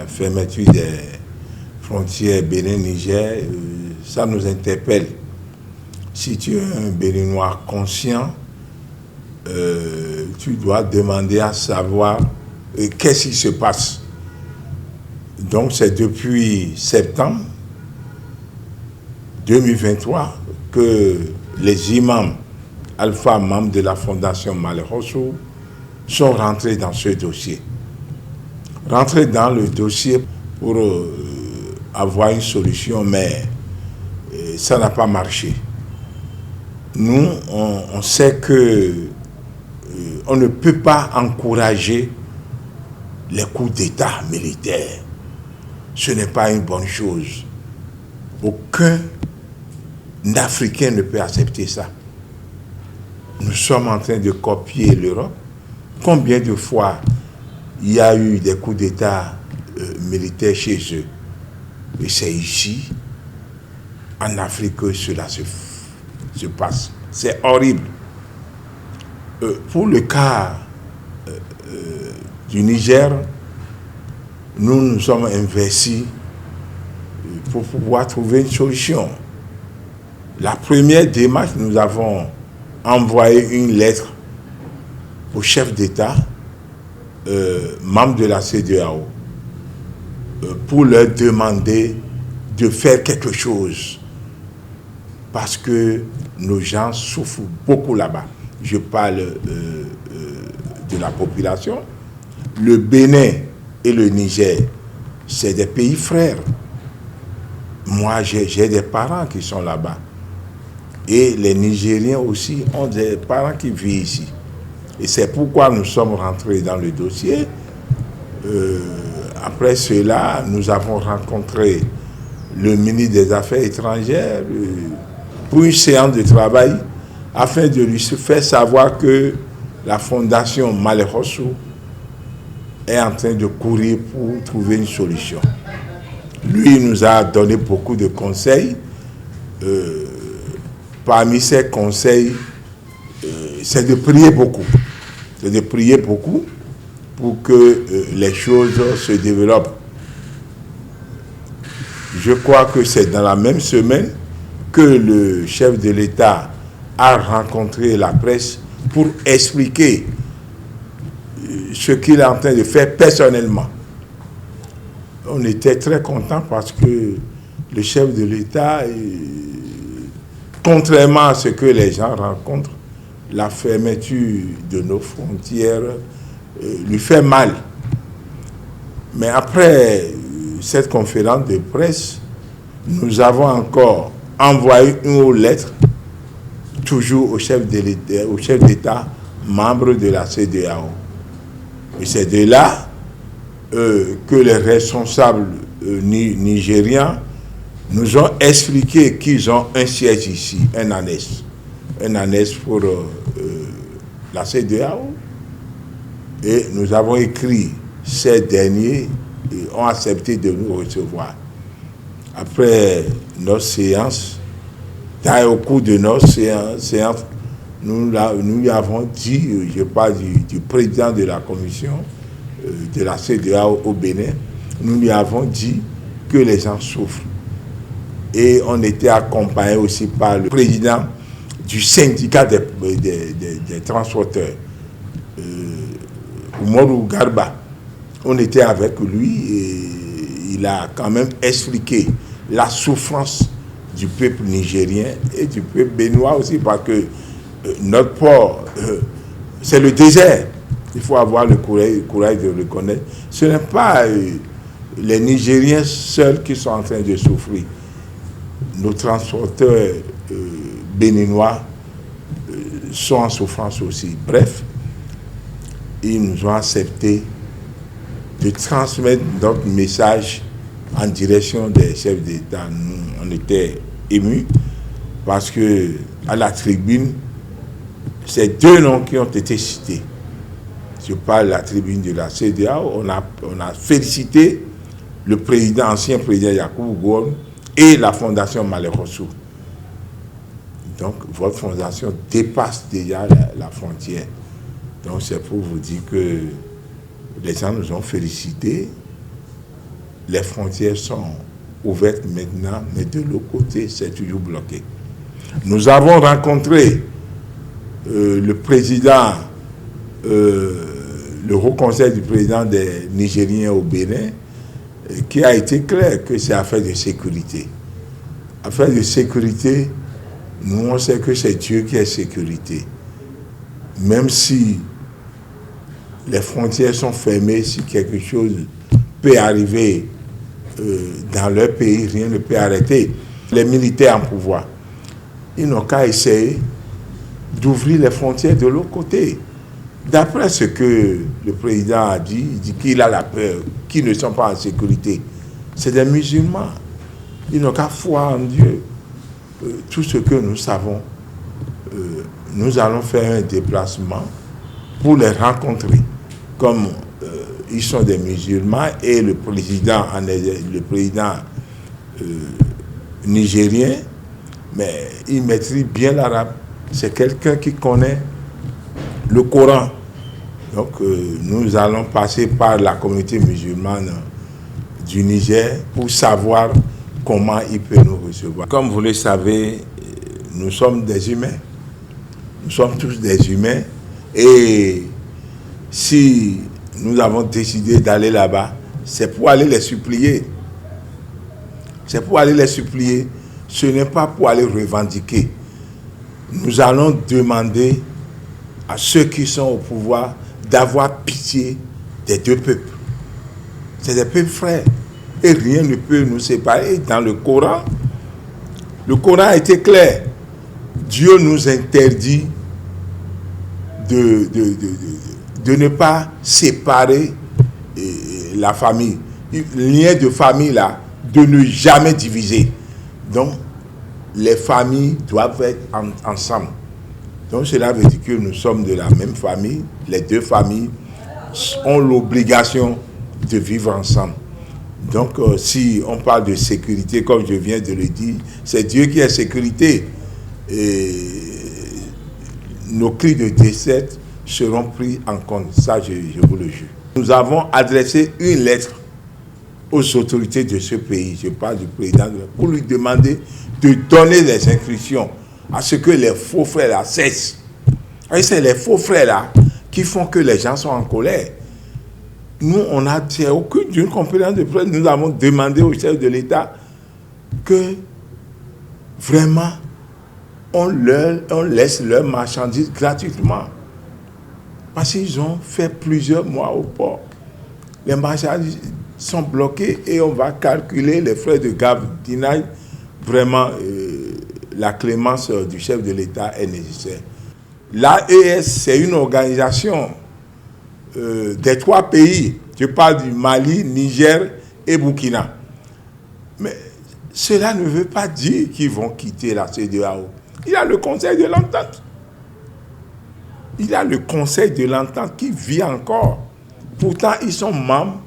la fermeture des frontières Bénin-Niger, ça nous interpelle. Si tu es un Béninois conscient, tu dois demander à savoir qu'est-ce qui se passe. Donc c'est depuis septembre 2023 que les imams alpha membres de la fondation Malekhossou sont rentrés dans ce dossier. Rentrés dans le dossier pour avoir une solution, mais ça n'a pas marché. Nous, on sait que on ne peut pas encourager les coups d'État militaires. Ce n'est pas une bonne chose. Aucun Africain ne peut accepter ça. Nous sommes en train de copier l'Europe. Combien de fois il y a eu des coups d'État militaires chez eux? Et c'est ici, en Afrique, que cela se passe. C'est horrible. Pour le cas du Niger, nous nous sommes investis pour pouvoir trouver une solution. La première démarche, nous avons envoyé une lettre au chef d'État, membre de la CEDEAO, pour leur demander de faire quelque chose. Parce que nos gens souffrent beaucoup là-bas. Je parle de la population. Le Bénin et le Niger, c'est des pays frères. Moi, j'ai des parents qui sont là-bas. Et les Nigériens aussi ont des parents qui vivent ici. Et c'est pourquoi nous sommes rentrés dans le dossier. Après cela, nous avons rencontré le ministre des Affaires étrangères pour une séance de travail afin de lui faire savoir que la fondation Malekhossou est en train de courir pour trouver une solution. Lui nous a donné beaucoup de conseils. Parmi ces conseils, c'est de prier beaucoup. C'est de prier beaucoup pour que les choses se développent. Je crois que c'est dans la même semaine que le chef de l'État a rencontré la presse pour expliquer ce qu'il est en train de faire personnellement. On était très contents parce que le chef de l'État, contrairement à ce que les gens rencontrent, la fermeture de nos frontières lui fait mal. Mais après cette conférence de presse, nous avons encore envoyé une autre lettre, toujours au chef d'État, membre de la CEDEAO. Et c'est de là que les responsables nigériens nous ont expliqué qu'ils ont un siège ici, un annexe pour la CEDEAO. Et nous avons écrit, ces derniers ont accepté de nous recevoir. Après notre séance, au cours de notre séance, nous lui avons dit, je parle du président de la commission de la CEDEAO au Bénin, nous lui avons dit que les gens souffrent. Et on était accompagné aussi par le président du syndicat des transporteurs, Umaru Garba. On était avec lui et il a quand même expliqué la souffrance du peuple nigérien et du peuple béninois aussi, parce que notre port, c'est le désert. Il faut avoir le courage de le reconnaître. Ce n'est pas les Nigériens seuls qui sont en train de souffrir. Nos transporteurs béninois sont en souffrance aussi. Bref, ils nous ont accepté de transmettre notre message en direction des chefs d'État. Nous, on était émus parce que à la tribune, c'est deux noms qui ont été cités. Je parle de la tribune de la CEDEAO. On a félicité le ancien président Yacoub Gowon et la fondation Malekhossou. Donc, votre fondation dépasse déjà la frontière. Donc, c'est pour vous dire que les gens nous ont félicités les frontières sont ouvertes maintenant, mais de l'autre côté, c'est toujours bloqué. Nous avons rencontré le président, le haut conseil du président des Nigériens au Bénin, qui a été clair que c'est affaire de sécurité. Affaire de sécurité, nous on sait que c'est Dieu qui est sécurité. Même si les frontières sont fermées, si quelque chose peut arriver dans leur pays, rien ne peut arrêter les militaires en pouvoir. Ils n'ont qu'à essayer d'ouvrir les frontières de l'autre côté. D'après ce que le président a dit, il dit qu'il a la peur, qu'ils ne sont pas en sécurité. C'est des musulmans. Ils n'ont qu'à croire en Dieu. Tout ce que nous savons, nous allons faire un déplacement pour les rencontrer. Comme ils sont des musulmans et le président nigérien, mais il maîtrise bien l'arabe. C'est quelqu'un qui connaît le Coran. Donc nous allons passer par la communauté musulmane du Niger pour savoir comment il peut nous recevoir. Comme vous le savez, nous sommes des humains. Nous sommes tous des humains. Et si nous avons décidé d'aller là-bas, c'est pour aller les supplier. C'est pour aller les supplier. Ce n'est pas pour aller revendiquer. Nous allons demander à ceux qui sont au pouvoir d'avoir pitié des deux peuples. C'est des peuples frères. Et rien ne peut nous séparer. Dans le Coran a été clair. Dieu nous interdit de ne pas séparer la famille. Le lien de famille là, de ne jamais diviser. Donc, les familles doivent être ensemble. Donc, cela veut dire que nous sommes de la même famille. Les deux familles ont l'obligation de vivre ensemble. Donc, si on parle de sécurité, comme je viens de le dire, c'est Dieu qui est sécurité. Et nos cris de décès seront pris en compte. Ça, je vous le jure. Nous avons adressé une lettre aux autorités de ce pays, je parle du président, pour lui demander de donner les instructions à ce que les faux frères là cessent. Et c'est les faux frères là qui font que les gens sont en colère. Nous, on n'a aucune compétence de presse. Nous avons demandé au chef de l'État que vraiment on laisse leurs marchandises gratuitement. Parce qu'ils ont fait plusieurs mois au port. Les marchandises sont bloquées et on va calculer les frais de gardiennage. Vraiment, la clémence du chef de l'État est nécessaire. L'AES, c'est une organisation des trois pays. Je parle du Mali, Niger et Burkina. Mais cela ne veut pas dire qu'ils vont quitter la CEDEAO. Il y a le Conseil de l'Entente. Il y a le Conseil de l'Entente qui vit encore. Pourtant, ils sont membres.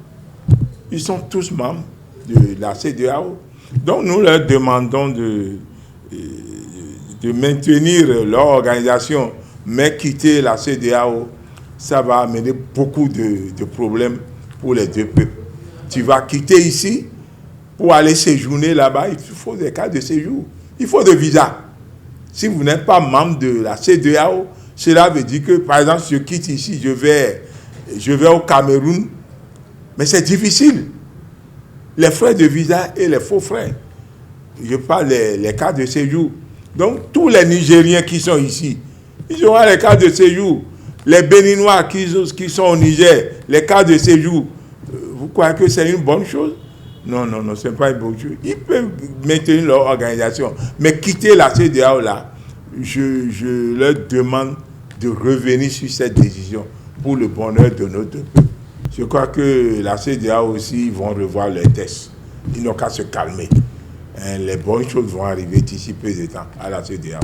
Ils sont tous membres de la CEDEAO. Donc, nous leur demandons de maintenir leur organisation, mais quitter la CEDEAO, ça va amener beaucoup de problèmes pour les deux peuples. Tu vas quitter ici pour aller séjourner là-bas, il faut des cartes de séjour. Il faut des visas. Si vous n'êtes pas membre de la CEDEAO, cela veut dire que, par exemple, je quitte ici, je vais au Cameroun, mais c'est difficile. Les frais de visa et les faux frais. Je parle les cartes de séjour. Donc, tous les Nigériens qui sont ici, ils auront les cartes de séjour. Les Béninois qui sont au Niger, les cartes de séjour. Vous croyez que c'est une bonne chose? Non, ce n'est pas une bonne chose. Ils peuvent maintenir leur organisation. Mais quitter la CEDEAO là, je leur demande de revenir sur cette décision pour le bonheur de notre peuple. Je crois que la CEDEAO aussi vont revoir leurs tests. Ils n'ont qu'à se calmer. Les bonnes choses vont arriver d'ici peu de temps à la CEDEAO.